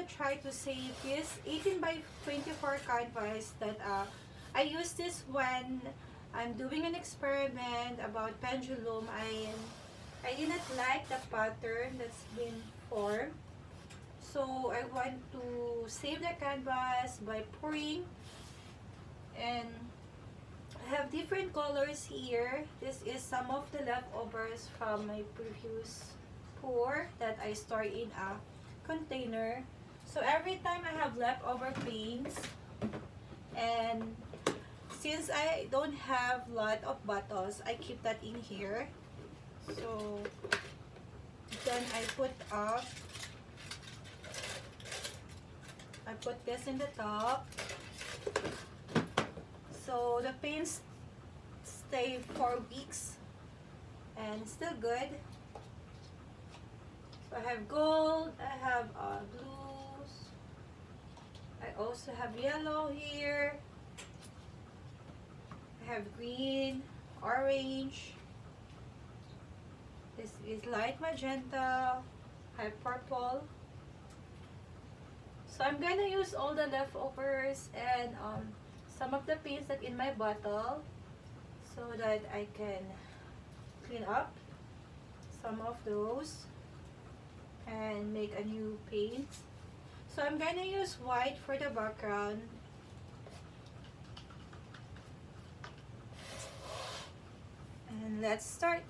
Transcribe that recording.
gonna try to save this 18 by 24 canvas that I use this when I'm doing an experiment about pendulum. I did not like the pattern that's been formed. So I want to save the canvas by pouring, and I have different colors here. This is some of the leftovers from my previous pour that I store in a container. So every time I have leftover paints, and since I don't have a lot of bottles, I keep that in here. So then I put this in the top, so the paints stay for weeks and still good. So I have gold, I have blues, I also have yellow here, I have green, orange, this is light magenta, I have purple. So I'm gonna use all the leftovers and some of the paints that in my bottle, so that I can clean up some of those and make a new paint. So I'm gonna use white for the background. And let's start.